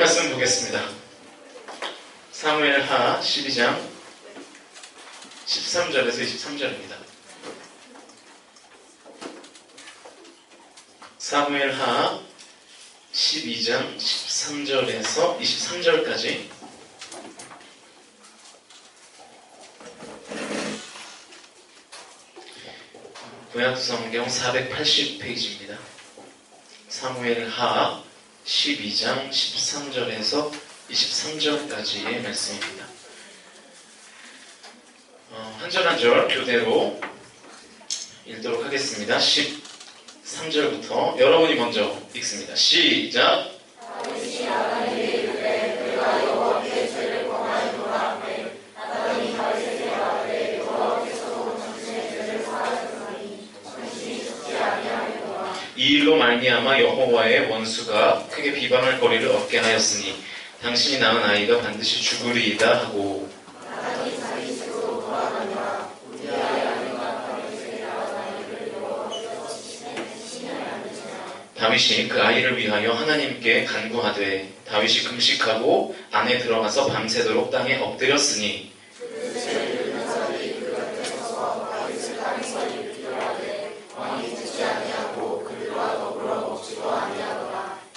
말씀 보겠습니다. 사무엘하 12장 13절에서 23절입니다. 사무엘하 12장 13절에서 23절까지 구약성경 480페이지입니다. 사무엘하 12장 13절에서 23절까지의 말씀입니다. 한 절 한 절 교대로 읽도록 하겠습니다. 13절부터 여러분이 먼저 읽습니다. 시작! 이 일로 말미암아 여호와의 원수가 크게 비방할 거리를 얻게 하였으니 당신이 낳은 아이가 반드시 죽으리이다 하고 다윗이 그 아이를 위하여 하나님께 간구하되 다윗이 금식하고 안에 들어가서 밤새도록 땅에 엎드렸으니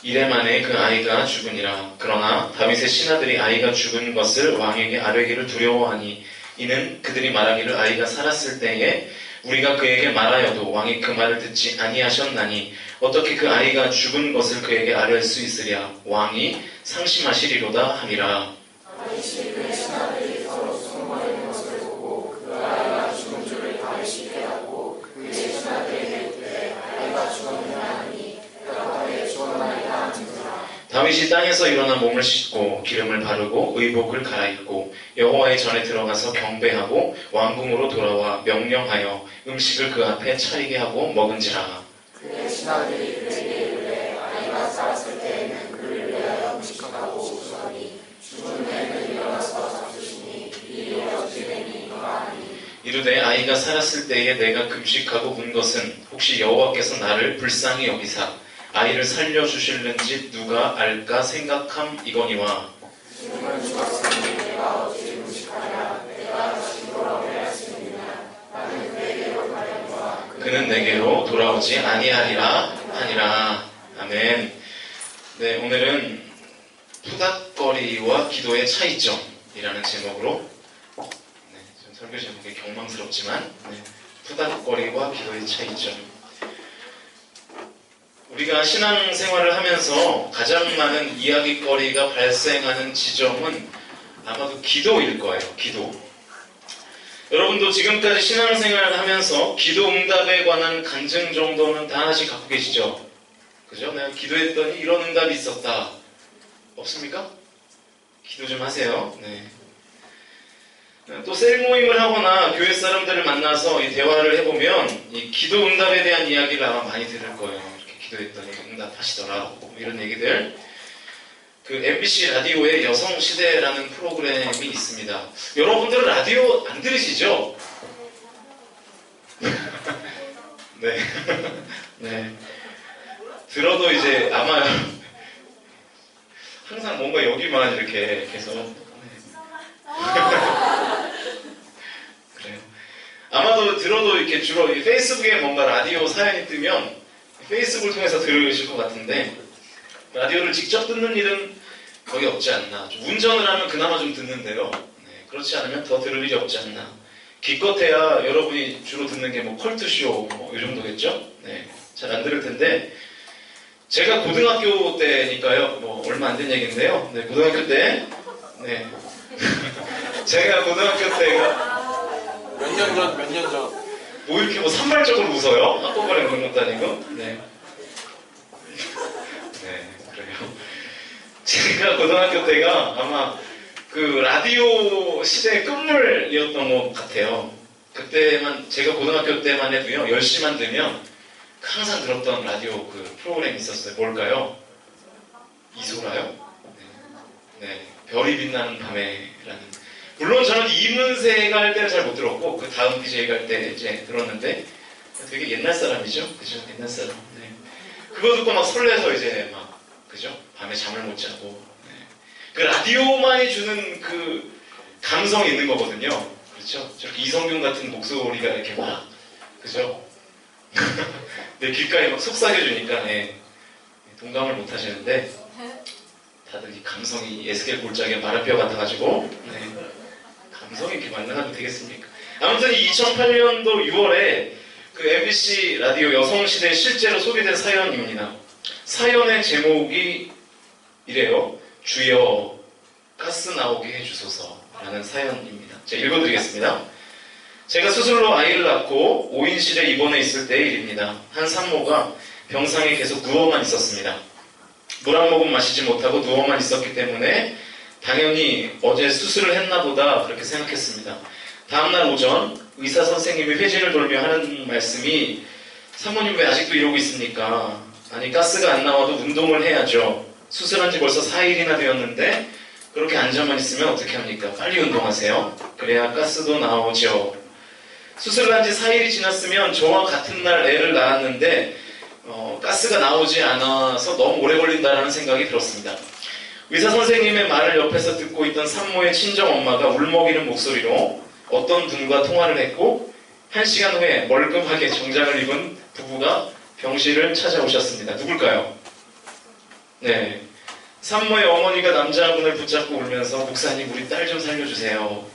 이래 만에 그 아이가 죽으니라. 그러나 다윗의 신하들이 아이가 죽은 것을 왕에게 아뢰기를 두려워하니 이는 그들이 말하기를 아이가 살았을 때에 우리가 그에게 말하여도 왕이 그 말을 듣지 아니하셨나니 어떻게 그 아이가 죽은 것을 그에게 아뢰 수 있으랴. 왕이 상심하시리로다 함이라. 다윗이 그의 신하들이 서로 수군거리는 것을 보고 그 아이가 죽은 줄을 다윗이 깨닫고 그의 신하들에게 이르되 아이가 죽었느냐 하니 그가 다윗의 죽었나이다 하니라. 다윗이 땅에서 일어나 몸을 씻고 기름을 바르고 의복을 갈아입고 여호와의 전에 들어가서 경배하고 왕궁으로 돌아와 명령하여 음식을 그 앞에 차리게 하고 먹은지라. 그의 신하들이 그에게 이르되 아이가 살았을 때에는 그를 위하여 음식하고 우선이 죽은 후에는 일어나서 잡수시니 이 일이 어찌 됨이니까 하니 이르되 아이가 살았을 때에 내가 금식하고 운 것은 혹시 여호와께서 나를 불쌍히 여기사 아이를 살려주실는지 누가 알까 생각함이거니와 지금은 죽었으니 내가 어찌 금식하랴 내가 다시 돌아오려 했으니라 나는 그에게로 가려니와 그는 내게로 돌아오지 아니하리라 하니라. 아멘. 네, 오늘은 푸닥거리와 기도의 차이점이라는 제목으로 좀 설교 제목이 경망스럽지만 푸닥거리와 기도의 차이점. 우리가 신앙생활을 하면서 가장 많은 이야기거리가 발생하는 지점은 아마도 기도일 거예요. 기도. 여러분도 지금까지 신앙생활을 하면서 기도 응답에 관한 간증 정도는 다 하나씩 갖고 계시죠? 그죠? 내가 기도했더니 이런 응답이 있었다. 없습니까? 기도 좀 하세요. 네. 또 셀 모임을 하거나 교회 사람들을 만나서 이 대화를 해보면 이 기도 응답에 대한 이야기를 아마 많이 들을 거예요. 기도했더니 응답하시더라. 뭐 이런 얘기들. 그 MBC 라디오의 여성시대라는 프로그램이 있습니다. 여러분들은 라디오 안 들으시죠? 네. 네. 들어도 이제 아마 항상 뭔가 여기만 이렇게 계속. 그래요. 아마도 들어도 이렇게 주로 페이스북에 뭔가 라디오 사연이 뜨면 페이스북을 통해서 들으실 것 같은데 라디오를 직접 듣는 일은 거의 없지 않나. 좀 운전을 하면 그나마 좀 듣는데요. 네, 그렇지 않으면 더 들을 일이 없지 않나. 기껏해야 여러분이 주로 듣는 게 뭐 컬투쇼 이 정도겠죠? 네, 잘 안 들을 텐데 제가 고등학교 때니까요. 뭐 얼마 안 된 얘기인데요. 네, 고등학교 때 네. 제가 고등학교 때가 몇 년 전 뭐 이렇게 뭐 산발적으로 웃어요? 한꺼번에 그런 것도 아니고. 네. 네, 그래요. 제가 고등학교 때가 아마 그 라디오 시대의 끝물이었던 것 같아요. 그때만, 제가 고등학교 때만 해도요, 10시만 되면 항상 들었던 라디오 그 프로그램이 있었어요. 뭘까요? 이소라요? 네. 네. 별이 빛나는 밤에라는. 물론 저는 이문세가 할 때는 잘 못 들었고 그 다음 DJ가 할 때 이제 들었는데 되게 옛날 사람이죠, 그죠? 옛날 사람. 네. 그거 듣고 막 설레서 이제 막 그죠? 밤에 잠을 못 자고. 네. 그 라디오만이 주는 그 감성이 있는 거거든요. 그렇죠? 저렇게 이성균 같은 목소리가 이렇게 막, 그죠? 내 귓가에 막 속삭여주니까, 네. 동감을 못 하시는데, 다들 이 감성이 에스겔 골짜기의 마라뼈 같아가지고, 네. 감성이 이렇게 만나가지고 되겠습니까? 아무튼 이 2008년도 6월에 그 MBC 라디오 여성시대에 실제로 소개된 사연입니다. 사연의 제목이 이래요. 주여 가스 나오게 해주소서라는 사연입니다. 제가 읽어드리겠습니다. 제가 수술로 아이를 낳고 5인실에 입원해 있을 때의 일입니다. 한 산모가 병상에 계속 누워만 있었습니다. 물 한 모금 마시지 못하고 누워만 있었기 때문에 당연히 어제 수술을 했나 보다 그렇게 생각했습니다. 다음날 오전 의사 선생님이 회진을 돌며 하는 말씀이 사모님 왜 아직도 이러고 있습니까? 아니 가스가 안 나와도 운동을 해야죠. 수술한 지 벌써 4일이나 되었는데 그렇게 앉아만 있으면 어떻게 합니까? 빨리 운동하세요. 그래야 가스도 나오죠. 수술을 한 지 4일이 지났으면 저와 같은 날 애를 낳았는데 가스가 나오지 않아서 너무 오래 걸린다는 생각이 들었습니다. 의사 선생님의 말을 옆에서 듣고 있던 산모의 친정엄마가 울먹이는 목소리로 어떤 분과 통화를 했고 1시간 후에 멀끔하게 정장을 입은 부부가 병실을 찾아오셨습니다. 누굴까요? 네, 산모의 어머니가 남자분을 붙잡고 울면서 목사님 우리 딸 좀 살려주세요.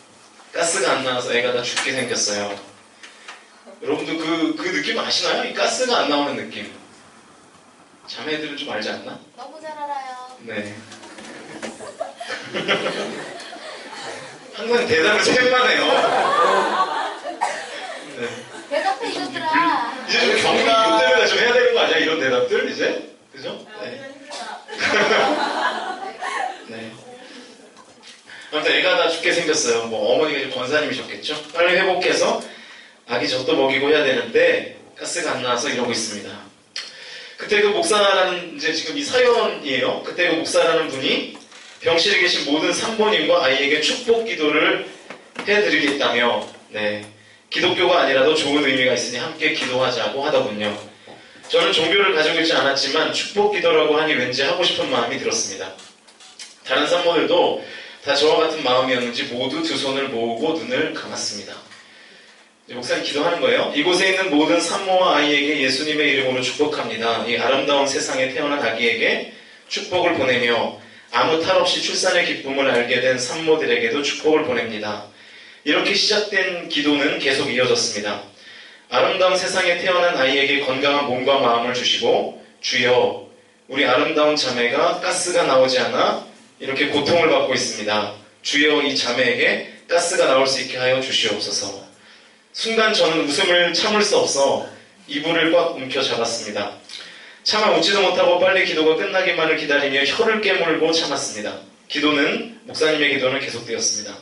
가스가 안 나와서 애가 다 죽게 생겼어요. 여러분도 그 느낌 아시나요? 이 가스가 안 나오는 느낌. 자매들은 좀 알지 않나? 너무 잘 알아요. 네. 항상 대답을 셋만 해요. 네. 대답해 이것들아. 이제 좀 경기 때문에 좀 해야 되는 거 아니야? 이런 대답들 이제? 그죠? 네. 네. 아무튼 애가 다 죽게 생겼어요. 뭐 어머니가 이제 권사님이셨겠죠? 빨리 회복해서 아기 젖도 먹이고 해야 되는데 가스가 안 나와서 이러고 있습니다. 그때 그 목사라는 이제 지금 이 사연이에요. 그때 그 목사라는 분이 병실에 계신 모든 산모님과 아이에게 축복 기도를 해드리겠다며, 네, 기독교가 아니라도 좋은 의미가 있으니 함께 기도하자고 하더군요. 저는 종교를 가지고 있지 않았지만 축복 기도라고 하니 왠지 하고 싶은 마음이 들었습니다. 다른 산모들도 다 저와 같은 마음이었는지 모두 두 손을 모으고 눈을 감았습니다. 목사님 기도하는 거예요. 이곳에 있는 모든 산모와 아이에게 예수님의 이름으로 축복합니다. 이 아름다운 세상에 태어난 아기에게 축복을 보내며 아무 탈 없이 출산의 기쁨을 알게 된 산모들에게도 축복을 보냅니다. 이렇게 시작된 기도는 계속 이어졌습니다. 아름다운 세상에 태어난 아이에게 건강한 몸과 마음을 주시고 주여 우리 아름다운 자매가 가스가 나오지 않아 이렇게 고통을 받고 있습니다. 주여 이 자매에게 가스가 나올 수 있게 하여 주시옵소서. 순간 저는 웃음을 참을 수 없어 이불을 꽉 움켜 잡았습니다. 차마 웃지도 못하고 빨리 기도가 끝나기만을 기다리며 혀를 깨물고 참았습니다. 목사님의 기도는 계속되었습니다.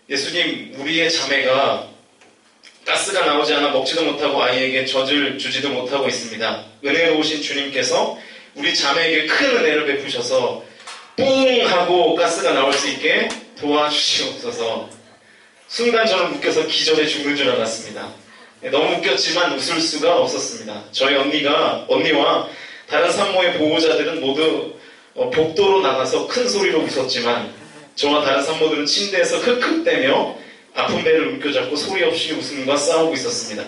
예수님, 우리의 자매가 가스가 나오지 않아 먹지도 못하고 아이에게 젖을 주지도 못하고 있습니다. 은혜로우신 주님께서 우리 자매에게 큰 은혜를 베푸셔서 뿡 하고 가스가 나올 수 있게 도와주시옵소서. 순간 저는 웃겨서 기절해 죽는 줄 알았습니다. 너무 웃겼지만 웃을 수가 없었습니다. 저희 언니와 다른 산모의 보호자들은 모두 복도로 나가서 큰 소리로 웃었지만 저와 다른 산모들은 침대에서 흑흑대며 아픈 배를 움켜잡고 소리 없이 웃음과 싸우고 있었습니다.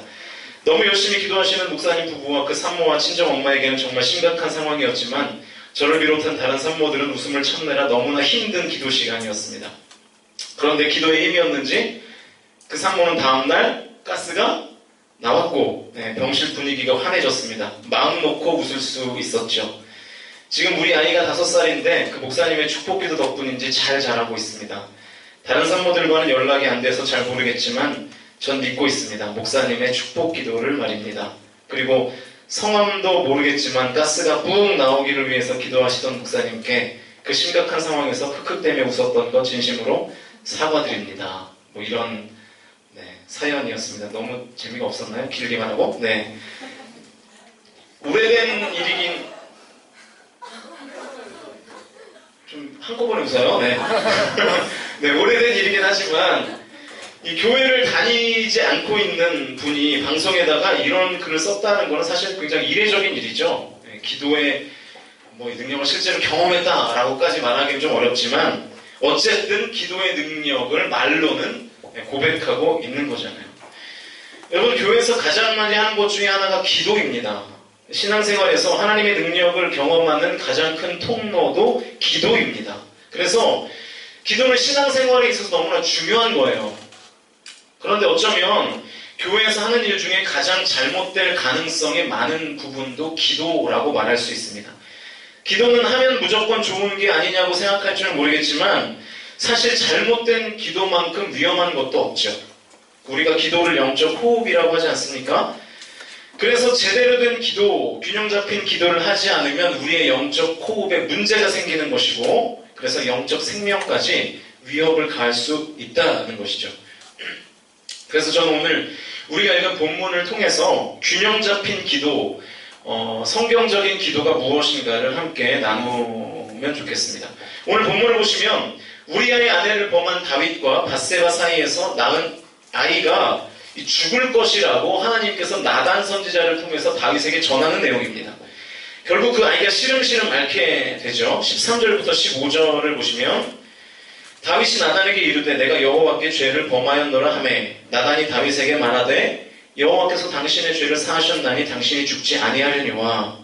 너무 열심히 기도하시는 목사님 부부와 그 산모와 친정엄마에게는 정말 심각한 상황이었지만 저를 비롯한 다른 산모들은 웃음을 참느라 너무나 힘든 기도 시간이었습니다. 그런데 기도의 힘이었는지 그 산모는 다음날 가스가 나왔고 병실 분위기가 환해졌습니다. 마음 놓고 웃을 수 있었죠. 지금 우리 아이가 5살인데 그 목사님의 축복기도 덕분인지 잘 자라고 있습니다. 다른 산모들과는 연락이 안 돼서 잘 모르겠지만 전 믿고 있습니다. 목사님의 축복기도를 말입니다. 그리고 성함도 모르겠지만 가스가 뿡 나오기를 위해서 기도하시던 목사님께 그 심각한 상황에서 흑흑대며 웃었던 것 진심으로 사과드립니다. 뭐 이런 사연이었습니다. 너무 재미가 없었나요? 길기만 하고? 네. 오래된 일이긴 좀 한꺼번에 웃어요. 네. 네, 오래된 일이긴 하지만 이 교회를 다니지 않고 있는 분이 방송에다가 이런 글을 썼다는 것은 사실 굉장히 이례적인 일이죠. 네, 기도에 뭐 이 능력을 실제로 경험했다라고까지 말하기는 좀 어렵지만 어쨌든 기도의 능력을 말로는 고백하고 있는 거잖아요. 여러분, 교회에서 가장 많이 하는 것 중에 하나가 기도입니다. 신앙생활에서 하나님의 능력을 경험하는 가장 큰 통로도 기도입니다. 그래서 기도는 신앙생활에 있어서 너무나 중요한 거예요. 그런데 어쩌면 교회에서 하는 일 중에 가장 잘못될 가능성이 많은 부분도 기도라고 말할 수 있습니다. 기도는 하면 무조건 좋은 게 아니냐고 생각할지는 모르겠지만 사실 잘못된 기도만큼 위험한 것도 없죠. 우리가 기도를 영적 호흡이라고 하지 않습니까? 그래서 제대로 된 기도, 균형 잡힌 기도를 하지 않으면 우리의 영적 호흡에 문제가 생기는 것이고 그래서 영적 생명까지 위협을 가할 수 있다는 것이죠. 그래서 저는 오늘 우리가 읽은 본문을 통해서 균형 잡힌 기도, 성경적인 기도가 무엇인가를 함께 나누면 좋겠습니다. 오늘 본문을 보시면 우리아의 아내를 범한 다윗과 밧세바 사이에서 낳은 아이가 죽을 것이라고 하나님께서 나단 선지자를 통해서 다윗에게 전하는 내용입니다. 결국 그 아이가 시름시름 앓게 되죠. 13절부터 15절을 보시면 다윗이 나단에게 이르되 내가 여호와께 죄를 범하였노라 하매 나단이 다윗에게 말하되 여호와께서 당신의 죄를 사하셨나니 당신이 죽지 아니하려니와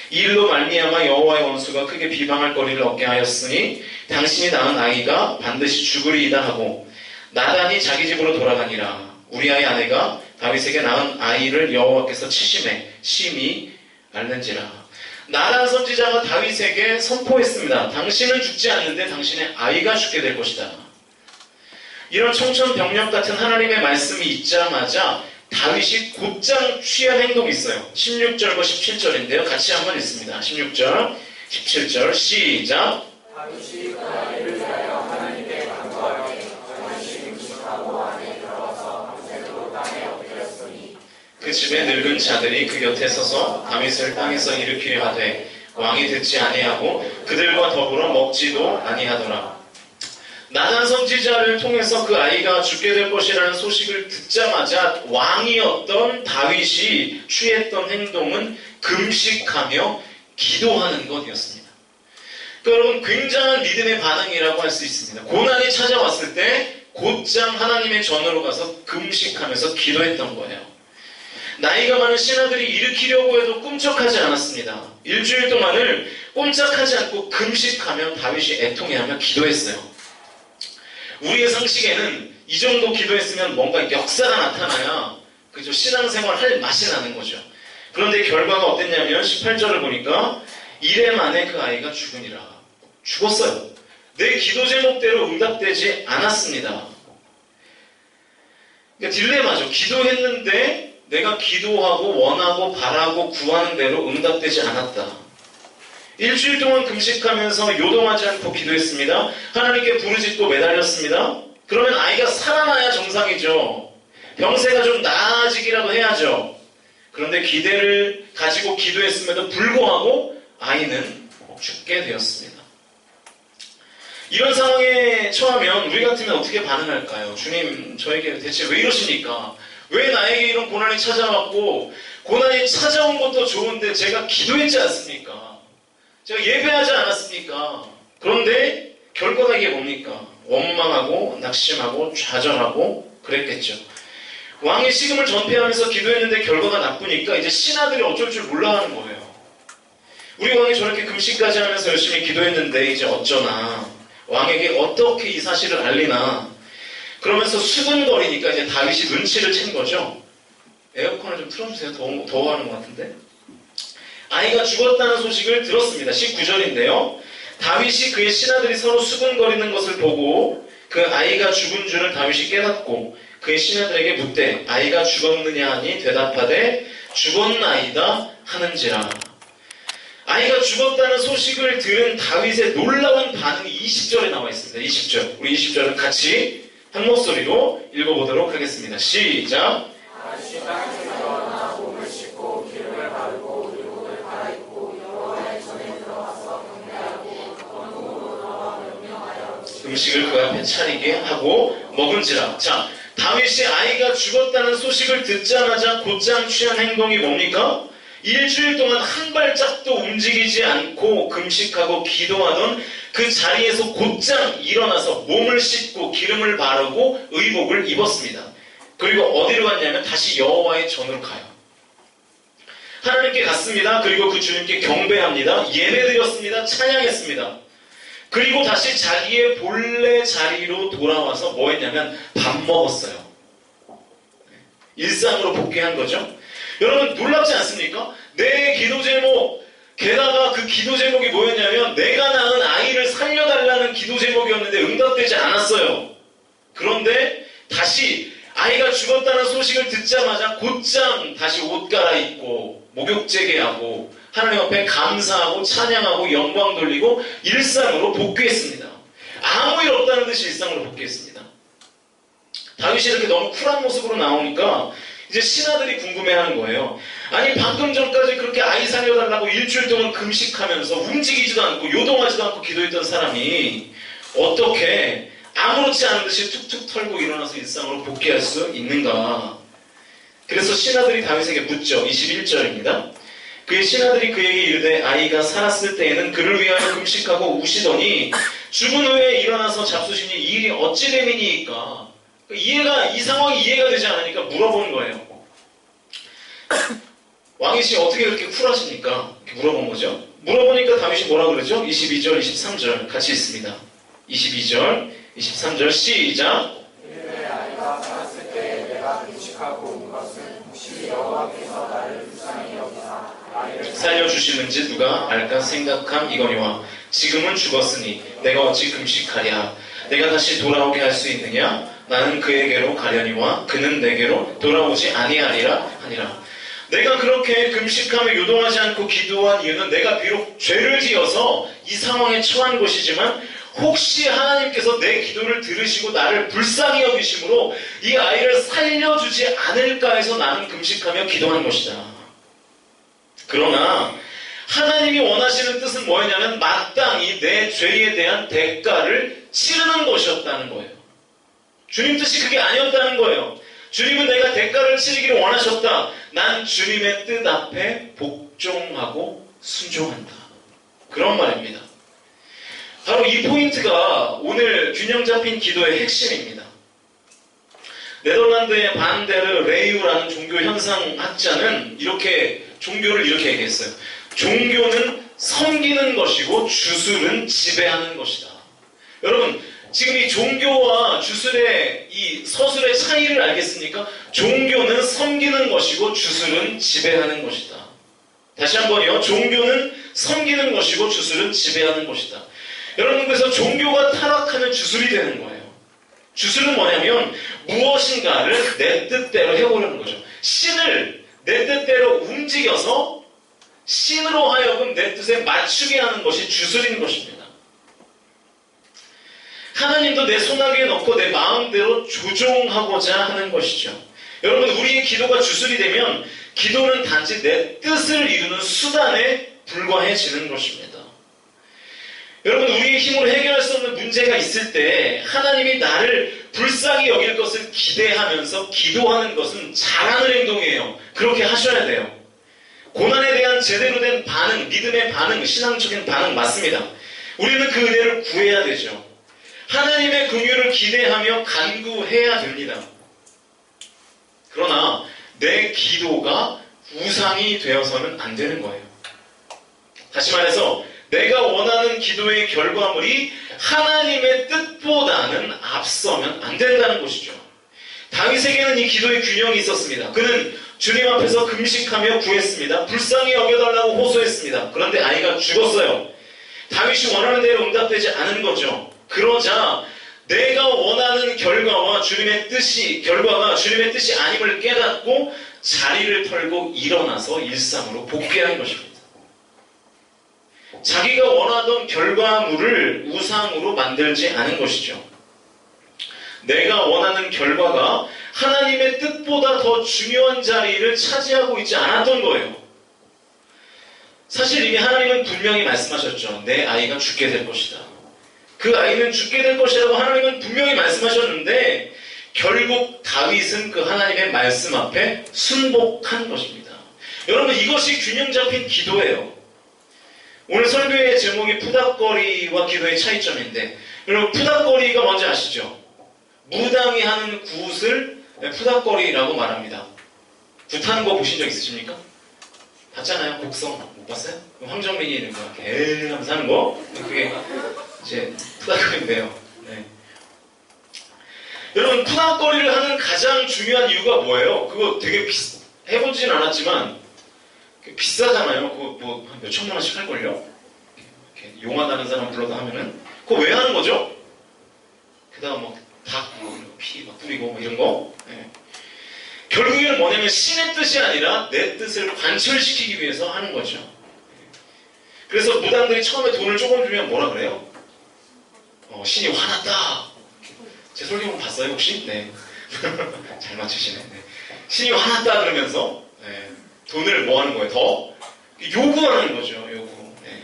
이 일로 말미암아 여호와의 원수가 크게 비방할 거리를 얻게 하였으니 당신이 낳은 아이가 반드시 죽으리이다 하고 나단이 자기 집으로 돌아가니라. 우리아의 아내가 다윗에게 낳은 아이를 여호와께서 치심에 심히 앓는지라. 나단 선지자가 다윗에게 선포했습니다. 당신은 죽지 않는데 당신의 아이가 죽게 될 것이다. 이런 청천벽력 같은 하나님의 말씀이 있자마자 다윗이 곧장 취한 행동이 있어요. 16절과 17절인데요. 같이 한번 읽습니다. 16절, 17절 시작. 다윗이 그 아이를 위하여 하나님께 간구하되 다윗이 금식하고 안에 들어가서 밤새도록 땅에 엎드렸으니 그 집의 늙은 자들이 그 곁에 서서 다윗을 땅에서 일으키려 하되 왕이 듣지 아니하고 그들과 더불어 먹지도 아니하더라. 나단 선지자를 통해서 그 아이가 죽게 될 것이라는 소식을 듣자마자 왕이었던 다윗이 취했던 행동은 금식하며 기도하는 것이었습니다. 그러니까 여러분, 굉장한 믿음의 반응이라고 할 수 있습니다. 고난이 찾아왔을 때 곧장 하나님의 전으로 가서 금식하면서 기도했던 거예요. 나이가 많은 신하들이 일으키려고 해도 꿈쩍하지 않았습니다. 일주일 동안을 꼼짝하지 않고 금식하며 다윗이 애통해하며 기도했어요. 우리의 상식에는 이 정도 기도했으면 뭔가 역사가 나타나야 그죠, 신앙생활 할 맛이 나는 거죠. 그런데 결과가 어땠냐면 18절을 보니까 이래 만에 그 아이가 죽으니라. 죽었어요. 내 기도 제목대로 응답되지 않았습니다. 그러니까 딜레마죠. 기도했는데 내가 기도하고 원하고 바라고 구하는 대로 응답되지 않았다. 일주일 동안 금식하면서 요동하지 않고 기도했습니다. 하나님께 부르짖고 매달렸습니다. 그러면 아이가 살아나야 정상이죠. 병세가 좀 나아지기라도 해야죠. 그런데 기대를 가지고 기도했음에도 불구하고 아이는 죽게 되었습니다. 이런 상황에 처하면 우리 같으면 어떻게 반응할까요? 주님, 저에게 대체 왜 이러십니까? 왜 나에게 이런 고난이 찾아왔고, 고난이 찾아온 것도 좋은데 제가 기도했지 않습니까? 제가 예배하지 않았습니까? 그런데 결과가 이게 뭡니까? 원망하고 낙심하고 좌절하고 그랬겠죠. 왕이 식음을 전폐하면서 기도했는데 결과가 나쁘니까 이제 신하들이 어쩔 줄 몰라 하는 거예요. 우리 왕이 저렇게 금식까지 하면서 열심히 기도했는데 이제 어쩌나, 왕에게 어떻게 이 사실을 알리나, 그러면서 수근거리니까 이제 다윗이 눈치를 챈 거죠. 에어컨을 좀 틀어주세요. 더워하는 것 같은데. 아이가 죽었다는 소식을 들었습니다. 19절인데요. 다윗이 그의 신하들이 서로 수근거리는 것을 보고 그 아이가 죽은 줄을 다윗이 깨닫고 그의 신하들에게 묻되 아이가 죽었느냐 하니 대답하되 죽었나이다 하는지라. 아이가 죽었다는 소식을 들은 다윗의 놀라운 반응이 20절에 나와 있습니다. 20절. 우리 20절을 같이 한 목소리로 읽어보도록 하겠습니다. 시작. 다윗이 땅에서 일어나 몸을 씻고 기름을 바르고 의복을 갈아입고 여호와의 전에 들어가서 경배하고 원궁으로 나와 명령하여 음식을 그 앞에 차리게 하고 먹은지라. 자, 다윗이 아이가 죽었다는 소식을 듣자마자 곧장 취한 행동이 뭡니까? 일주일 동안 한 발짝도 움직이지 않고 금식하고 기도하던 그 자리에서 곧장 일어나서 몸을 씻고 기름을 바르고 의복을 입었습니다. 그리고 어디로 갔냐면 다시 여호와의 전으로 가요. 하나님께 갔습니다. 그리고 그 주님께 경배합니다. 예배드렸습니다. 찬양했습니다. 그리고 다시 자기의 본래 자리로 돌아와서 뭐 했냐면 밥 먹었어요. 일상으로 복귀한 거죠. 여러분 놀랍지 않습니까? 내 기도 제목, 게다가 그 기도 제목이 뭐였냐면 내가 낳은 아이를 살려달라는 기도 제목이었는데 응답되지 않았어요. 그런데 다시 아이가 죽었다는 소식을 듣자마자 곧장 다시 옷 갈아입고 목욕제계하고 하나님 앞에 감사하고 찬양하고 영광 돌리고 일상으로 복귀했습니다. 아무 일 없다는 듯이 일상으로 복귀했습니다. 다윗이 이렇게 너무 쿨한 모습으로 나오니까 이제 신하들이 궁금해하는 거예요. 아니 방금 전까지 그렇게 아이 살려달라고 일주일 동안 금식하면서 움직이지도 않고 요동하지도 않고 기도했던 사람이 어떻게 아무렇지 않은 듯이 툭툭 털고 일어나서 일상으로 복귀할 수 있는가. 그래서 신하들이 다윗에게 묻죠. 21절입니다. 그의 신하들이 그에게 이르되 아이가 살았을 때에는 그를 위하여 금식하고 우시더니 죽은 후에 일어나서 잡수시니 이 일이 어찌 됨이니이까. 이 상황이 이해가 되지 않으니까 물어본 거예요. 왕이시 어떻게 그렇게 쿨하십니까? 이렇게 물어본 거죠. 물어보니까 다윗이 뭐라 그러죠? 22절, 23절 같이 있습니다. 22절, 23절 시작. 내 아이가 살았을 때 내가 금식하고 온 것은 혹시 여호와께서 나를 불쌍히 여기사 아이를 살려주시는지 누가 알까 생각함 이거니와 지금은 죽었으니 내가 어찌 금식하랴. 내가 다시 돌아오게 할 수 있느냐? 나는 그에게로 가려니와 그는 내게로 돌아오지 아니하리라 하니라. 내가 그렇게 금식하며 요동하지 않고 기도한 이유는 내가 비록 죄를 지어서 이 상황에 처한 것이지만 혹시 하나님께서 내 기도를 들으시고 나를 불쌍히 여기심으로 이 아이를 살려주지 않을까 해서 나는 금식하며 기도한 것이다. 그러나 하나님이 원하시는 뜻은 뭐였냐면 마땅히 내 죄에 대한 대가를 치르는 것이었다는 거예요. 주님 뜻이 그게 아니었다는 거예요. 주님은 내가 대가를 치르기를 원하셨다. 난 주님의 뜻 앞에 복종하고 순종한다. 그런 말입니다. 바로 이 포인트가 오늘 균형 잡힌 기도의 핵심입니다. 네덜란드의 반데르 레이우라는 종교 현상학자는 종교를 이렇게 얘기했어요. 종교는 섬기는 것이고 주술은 지배하는 것이다. 여러분, 지금 이 종교와 주술의 이 서술의 차이를 알겠습니까? 종교는 섬기는 것이고 주술은 지배하는 것이다. 다시 한번요. 종교는 섬기는 것이고 주술은 지배하는 것이다. 여러분, 그래서 종교가 타락하면 주술이 되는 거예요. 주술은 뭐냐면 무엇인가를 내 뜻대로 해보려는 거죠. 신을 내 뜻대로 움직여서 신으로 하여금 내 뜻에 맞추게 하는 것이 주술인 것입니다. 하나님도 내 손아귀에 넣고 내 마음대로 조종하고자 하는 것이죠. 여러분, 우리의 기도가 주술이 되면 기도는 단지 내 뜻을 이루는 수단에 불과해지는 것입니다. 여러분, 우리의 힘으로 해결할 수 없는 문제가 있을 때 하나님이 나를 불쌍히 여길 것을 기대하면서 기도하는 것은 잘하는 행동이에요. 그렇게 하셔야 돼요. 고난에 대한 제대로 된 반응, 믿음의 반응, 신앙적인 반응 맞습니다. 우리는 그 은혜를 구해야 되죠. 하나님의 긍휼을 기대하며 간구해야 됩니다. 그러나 내 기도가 우상이 되어서는 안 되는 거예요. 다시 말해서 내가 원하는 기도의 결과물이 하나님의 뜻보다는 앞서면 안 된다는 것이죠. 다윗에게는 이 기도의 균형이 있었습니다. 그는 주님 앞에서 금식하며 구했습니다. 불쌍히 여겨달라고 호소했습니다. 그런데 아이가 죽었어요. 다윗이 원하는 대로 응답되지 않은 거죠. 그러자 내가 원하는 결과가 주님의 뜻이 아님을 깨닫고 자리를 털고 일어나서 일상으로 복귀한 것입니다. 자기가 원하던 결과물을 우상으로 만들지 않은 것이죠. 내가 원하는 결과가 하나님의 뜻보다 더 중요한 자리를 차지하고 있지 않았던 거예요. 사실 이게 하나님은 분명히 말씀하셨죠. 내 아이가 죽게 될 것이다. 그 아이는 죽게 될 것이라고 하나님은 분명히 말씀하셨는데 결국 다윗은 그 하나님의 말씀 앞에 순복한 것입니다. 여러분 이것이 균형 잡힌 기도예요. 오늘 설교의 제목이 푸닥거리와 기도의 차이점인데 여러분 푸닥거리가 뭔지 아시죠? 무당이 하는 굿을 푸닥거리라고 말합니다. 굿하는 거 보신 적 있으십니까? 봤잖아요. 곡성 못 봤어요? 황정민이 이런 거 이렇게 하면서 하는 거 그게 이제 푸닥거리인데요. 네. 여러분 푸닥거리를 하는 가장 중요한 이유가 뭐예요? 그거 되게 해보진 않았지만 비싸잖아요. 그거 뭐 한 몇천만 원씩 할걸요? 이렇게 용하다는 사람 불러다 하면은 그거 왜 하는 거죠? 게다가 뭐 닭, 피 막 뿌리고 뭐 이런 거. 네. 결국에는 뭐냐면 신의 뜻이 아니라 내 뜻을 관철시키기 위해서 하는 거죠. 그래서 무당들이 처음에 돈을 조금 주면 뭐라 그래요? 신이 화났다. 제 설교문 봤어요 혹시? 네. 잘 맞추시네. 네. 신이 화났다 그러면서 네. 돈을 뭐 하는 거예요? 더 요구하는 거죠. 요구. 네.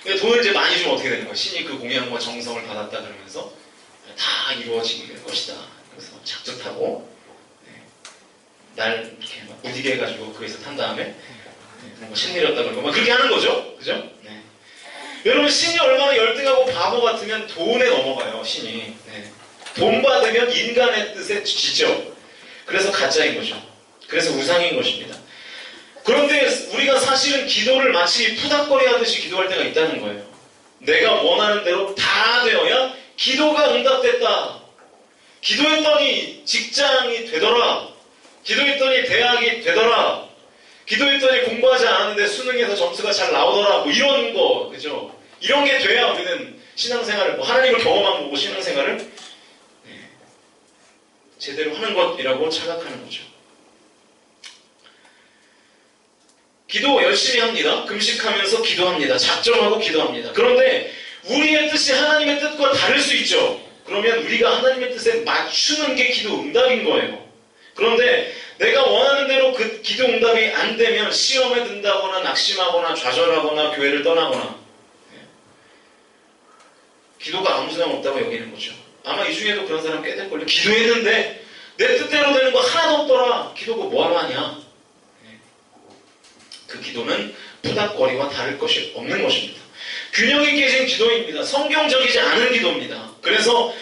그러니까 돈을 이제 많이 주면 어떻게 되는 거예요? 신이 그 공양과 정성을 받았다 그러면서 다 이루어질 것이다. 그래서 작정하고 날 이렇게 막 무디게 해가지고 거기서 탄 다음에 뭔가 신 내렸다 그러고 막 그렇게 하는 거죠. 그죠? 네. 여러분 신이 얼마나 열등하고 바보 같으면 돈에 넘어가요. 신이. 네. 돈 받으면 인간의 뜻에 지죠. 그래서 가짜인 거죠. 그래서 우상인 것입니다. 그런데 우리가 사실은 기도를 마치 푸닥거리 하듯이 기도할 때가 있다는 거예요. 내가 원하는 대로 다 되어야 기도가 응답됐다. 기도했더니 직장이 되더라. 기도했더니 대학이 되더라. 기도했더니 공부하지 않았는데 수능에서 점수가 잘 나오더라. 뭐 이런 거, 그죠? 이런 게 돼야 우리는 신앙생활을, 뭐 하나님을 경험한 거고 신앙생활을 제대로 하는 것이라고 착각하는 거죠. 기도 열심히 합니다. 금식하면서 기도합니다. 작정하고 기도합니다. 그런데 우리의 뜻이 하나님의 뜻과 다를 수 있죠. 그러면 우리가 하나님의 뜻에 맞추는 게 기도 응답인 거예요. 그런데 내가 원하는 대로 그 기도 응답이 안 되면 시험에 든다거나 낙심하거나 좌절하거나 교회를 떠나거나 기도가 아무 소용 없다고 여기는 거죠. 아마 이 중에도 그런 사람 꽤 될걸요. 기도했는데 내 뜻대로 되는 거 하나도 없더라. 기도가 뭐하러 하냐. 그 기도는 푸닥거리와 다를 것이 없는 것입니다. 균형이 깨진 기도입니다. 성경적이지 않은 기도입니다. 그래서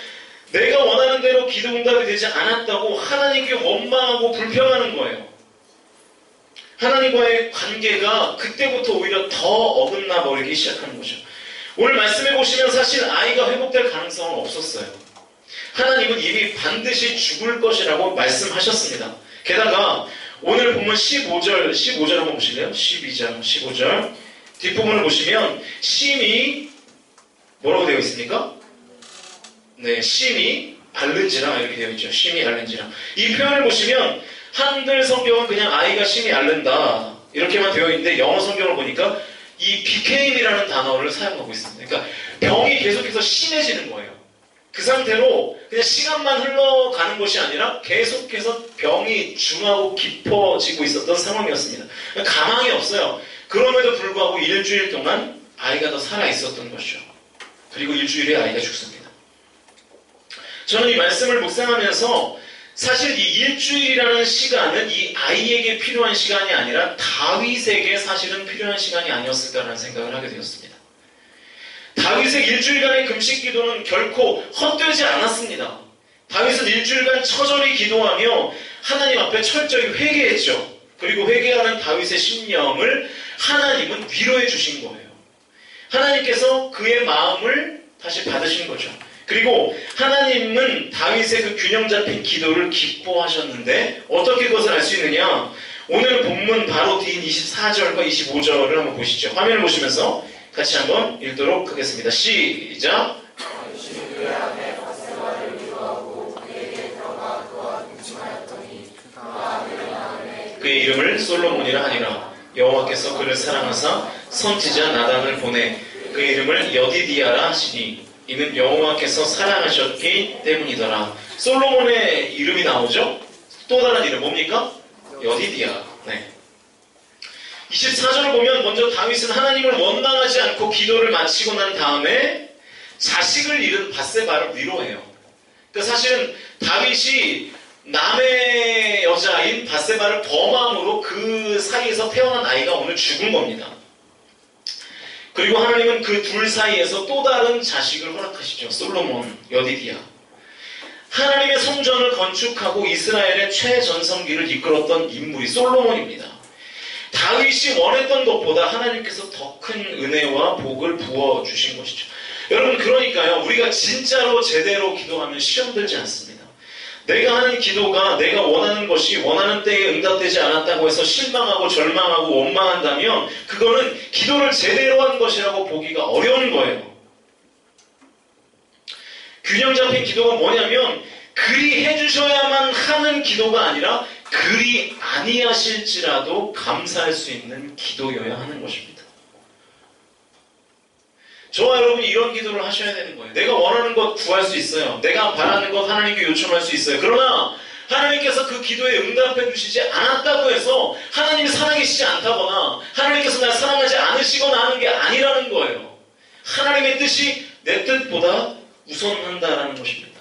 내가 원하는 대로 기도 응답이 되지 않았다고 하나님께 원망하고 불평하는 거예요. 하나님과의 관계가 그때부터 오히려 더 어긋나 버리기 시작하는 거죠. 오늘 말씀해 보시면 사실 아이가 회복될 가능성은 없었어요. 하나님은 이미 반드시 죽을 것이라고 말씀하셨습니다. 게다가 오늘 본문 15절 한번 보실래요? 12장 15절 뒷부분을 보시면 심히 뭐라고 되어 있습니까? 네, 심히 앓는지라 이렇게 되어 있죠. 심히 앓는지라. 이 표현을 보시면 한글 성경은 그냥 아이가 심히 앓는다 이렇게만 되어 있는데 영어 성경을 보니까 이 became이라는 단어를 사용하고 있습니다. 그러니까 병이 계속해서 심해지는 거예요. 그 상태로 그냥 시간만 흘러가는 것이 아니라 계속해서 병이 중하고 깊어지고 있었던 상황이었습니다. 가망이 없어요. 그럼에도 불구하고 일주일 동안 아이가 더 살아있었던 것이죠. 그리고 일주일에 아이가 죽습니다. 저는 이 말씀을 묵상하면서 사실 이 일주일이라는 시간은 이 아이에게 필요한 시간이 아니라 다윗에게 사실은 필요한 시간이 아니었을까라는 생각을 하게 되었습니다. 다윗의 일주일간의 금식 기도는 결코 헛되지 않았습니다. 다윗은 일주일간 처절히 기도하며 하나님 앞에 철저히 회개했죠. 그리고 회개하는 다윗의 심령을 하나님은 위로해 주신 거예요. 하나님께서 그의 마음을 다시 받으신 거죠. 그리고 하나님은 다윗의 그 균형 잡힌 기도를 기뻐하셨는데 어떻게 그것을 알 수 있느냐? 오늘 본문 바로 뒤인 24절과 25절을 한번 보시죠. 화면을 보시면서 같이 한번 읽도록 하겠습니다. 시작! 그의 이름을 솔로몬이라 하니라. 여호와께서 그를 사랑하사 선지자 나단을 보내 그의 이름을 여디디아라 하시니 이는 여호와께서 사랑하셨기 때문이더라. 솔로몬의 이름이 나오죠? 또 다른 이름 뭡니까? 여디디아. 네. 24절을 보면 먼저 다윗은 하나님을 원망하지 않고 기도를 마치고 난 다음에 자식을 잃은 밧세바를 위로해요. 그러니까 사실은 다윗이 남의 여자인 밧세바를 범함으로 그 사이에서 태어난 아이가 오늘 죽은 겁니다. 그리고 하나님은 그 둘 사이에서 또 다른 자식을 허락하시죠. 솔로몬, 여디디아. 하나님의 성전을 건축하고 이스라엘의 최전성기를 이끌었던 인물이 솔로몬입니다. 다윗이 원했던 것보다 하나님께서 더 큰 은혜와 복을 부어주신 것이죠. 여러분, 그러니까요, 우리가 진짜로 제대로 기도하면 시험 들지 않습니다. 내가 하는 기도가 내가 원하는 것이 원하는 때에 응답되지 않았다고 해서 실망하고 절망하고 원망한다면 그거는 기도를 제대로 한 것이라고 보기가 어려운 거예요. 균형 잡힌 기도가 뭐냐면 그리 해주셔야만 하는 기도가 아니라 그리 아니하실지라도 감사할 수 있는 기도여야 하는 것입니다. 저와 여러분이 이런 기도를 하셔야 되는 거예요. 내가 원하는 것 구할 수 있어요. 내가 바라는 것 하나님께 요청할 수 있어요. 그러나 하나님께서 그 기도에 응답해 주시지 않았다고 해서 하나님이 살아계시지 않다거나 하나님께서 날 사랑하지 않으시거나 하는 게 아니라는 거예요. 하나님의 뜻이 내 뜻보다 우선한다라는 것입니다.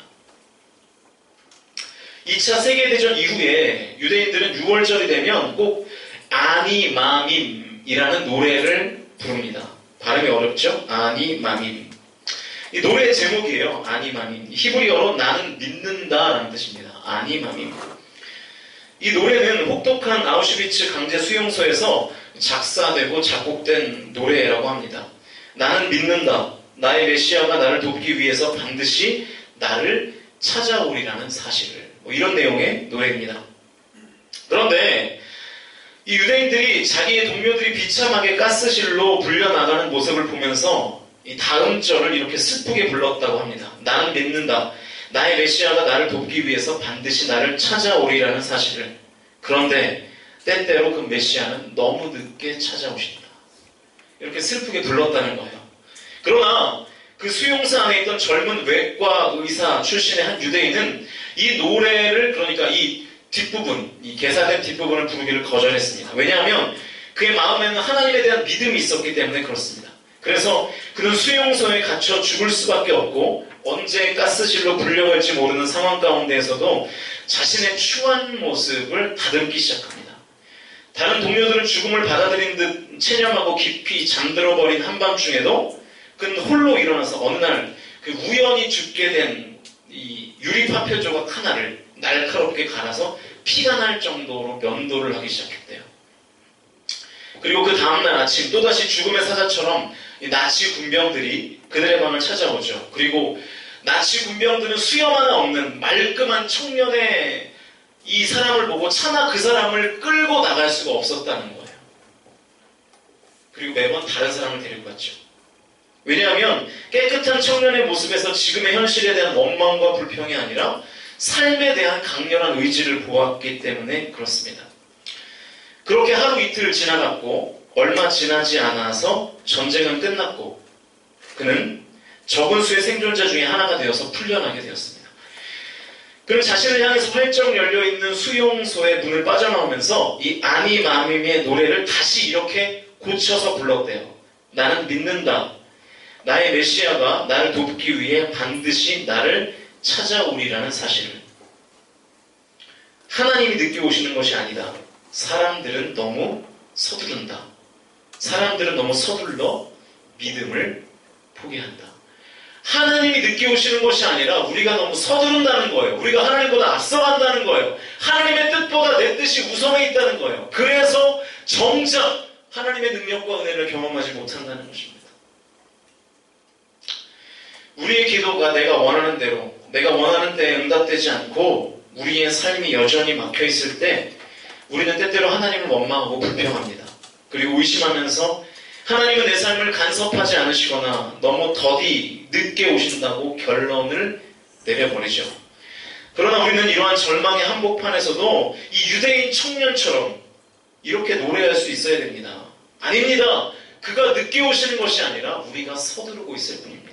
2차 세계대전 이후에 유대인들은 6월절이 되면 꼭 아니마밈이라는 노래를 부릅니다. 발음이 어렵죠? 아니마밈. 이 노래의 제목이에요. 아니마밈. 히브리어로 나는 믿는다라는 뜻입니다. 아니마밈. 이 노래는 혹독한 아우슈비츠 강제 수용소에서 작사되고 작곡된 노래라고 합니다. 나는 믿는다. 나의 메시아가 나를 돕기 위해서 반드시 나를 찾아오리라는 사실을. 이런 내용의 노래입니다. 그런데 이 유대인들이 자기의 동료들이 비참하게 가스실로 불려나가는 모습을 보면서 이 다음 절을 이렇게 슬프게 불렀다고 합니다. 나는 믿는다. 나의 메시아가 나를 돕기 위해서 반드시 나를 찾아오리라는 사실을. 그런데 때때로 그 메시아는 너무 늦게 찾아오신다. 이렇게 슬프게 불렀다는 거예요. 그러나 그 수용소 안에 있던 젊은 외과 의사 출신의 한 유대인은 이 노래를, 그러니까 이 뒷부분, 이 개사된 뒷부분을 부르기를 거절했습니다. 왜냐하면 그의 마음에는 하나님에 대한 믿음이 있었기 때문에 그렇습니다. 그래서 그는 수용소에 갇혀 죽을 수밖에 없고 언제 가스실로 불려갈지 모르는 상황 가운데에서도 자신의 추한 모습을 다듬기 시작합니다. 다른 동료들은 죽음을 받아들인 듯 체념하고 깊이 잠들어버린 한밤중에도 그는 홀로 일어나서 어느 날 그 우연히 죽게 된 이 유리파 표 조각 하나를 날카롭게 갈아서 피가 날 정도로 면도를 하기 시작했대요. 그리고 그 다음날 아침 또다시 죽음의 사자처럼 이 나치 군병들이 그들의 방을 찾아오죠. 그리고 나치 군병들은 수염 하나 없는 말끔한 청년의 이 사람을 보고 차마 그 사람을 끌고 나갈 수가 없었다는 거예요. 그리고 매번 다른 사람을 데리고 갔죠. 왜냐하면 깨끗한 청년의 모습에서 지금의 현실에 대한 원망과 불평이 아니라 삶에 대한 강렬한 의지를 보았기 때문에 그렇습니다. 그렇게 하루 이틀 지나갔고 얼마 지나지 않아서 전쟁은 끝났고 그는 적은 수의 생존자 중에 하나가 되어서 풀려나게 되었습니다. 그는 자신을 향해서 활짝 열려있는 수용소의 문을 빠져나오면서 이 아니마밈의 노래를 다시 이렇게 고쳐서 불렀대요. 나는 믿는다. 나의 메시아가 나를 돕기 위해 반드시 나를 찾아오리라는 사실을. 하나님이 늦게 오시는 것이 아니다. 사람들은 너무 서두른다. 사람들은 너무 서둘러 믿음을 포기한다. 하나님이 늦게 오시는 것이 아니라 우리가 너무 서두른다는 거예요. 우리가 하나님보다 앞서간다는 거예요. 하나님의 뜻보다 내 뜻이 우선에 있다는 거예요. 그래서 정작 하나님의 능력과 은혜를 경험하지 못한다는 것입니다. 우리의 기도가 내가 원하는 대로, 내가 원하는 때에 응답되지 않고 우리의 삶이 여전히 막혀있을 때 우리는 때때로 하나님을 원망하고 불평합니다. 그리고 의심하면서 하나님은 내 삶을 간섭하지 않으시거나 너무 더디 늦게 오신다고 결론을 내려버리죠. 그러나 우리는 이러한 절망의 한복판에서도 이 유대인 청년처럼 이렇게 노래할 수 있어야 됩니다. 아닙니다. 그가 늦게 오시는 것이 아니라 우리가 서두르고 있을 뿐입니다.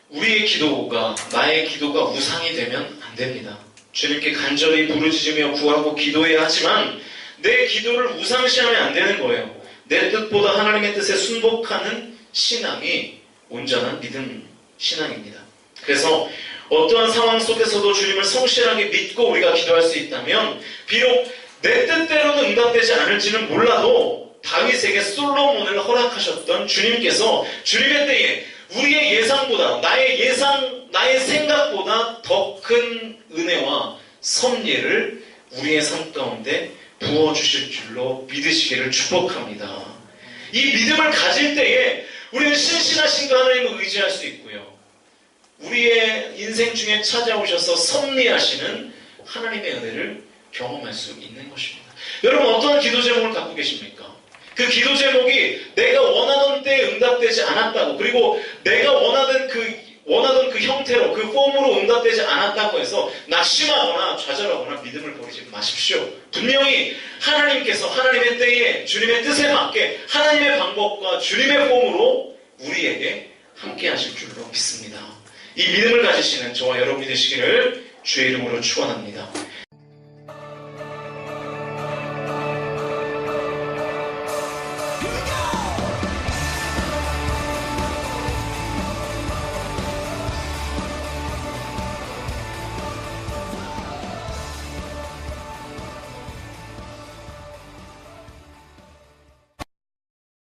우리의 기도가, 나의 기도가 우상이 되면 안 됩니다. 주님께 간절히 부르짖으며 구하고 기도해야 하지만 내 기도를 우상시하면 안 되는 거예요. 내 뜻보다 하나님의 뜻에 순복하는 신앙이 온전한 믿음 신앙입니다. 그래서 어떠한 상황 속에서도 주님을 성실하게 믿고 우리가 기도할 수 있다면 비록 내 뜻대로는 응답되지 않을지는 몰라도 다윗에게 솔로몬을 허락하셨던 주님께서 주님의 때에 우리의 예상보다 나의 생각보다 더 큰 은혜와 섭리를 우리의 삶 가운데 부어주실 줄로 믿으시기를 축복합니다. 이 믿음을 가질 때에 우리는 신실하신 그 하나님을 의지할 수 있고요. 우리의 인생 중에 찾아오셔서 섭리하시는 하나님의 은혜를 경험할 수 있는 것입니다. 여러분 어떠한 기도 제목을 갖고 계십니까? 그 기도 제목이 내가 원하던 때에 응답되지 않았다고, 그리고 내가 원하던 그 형태로 그 폼으로 응답되지 않았다고 해서 낙심하거나 좌절하거나 믿음을 버리지 마십시오. 분명히 하나님께서 하나님의 때에 주님의 뜻에 맞게 하나님의 방법과 주님의 폼으로 우리에게 함께 하실 줄로 믿습니다. 이 믿음을 가지시는 저와 여러분이 되시기를 주의 이름으로 축원합니다.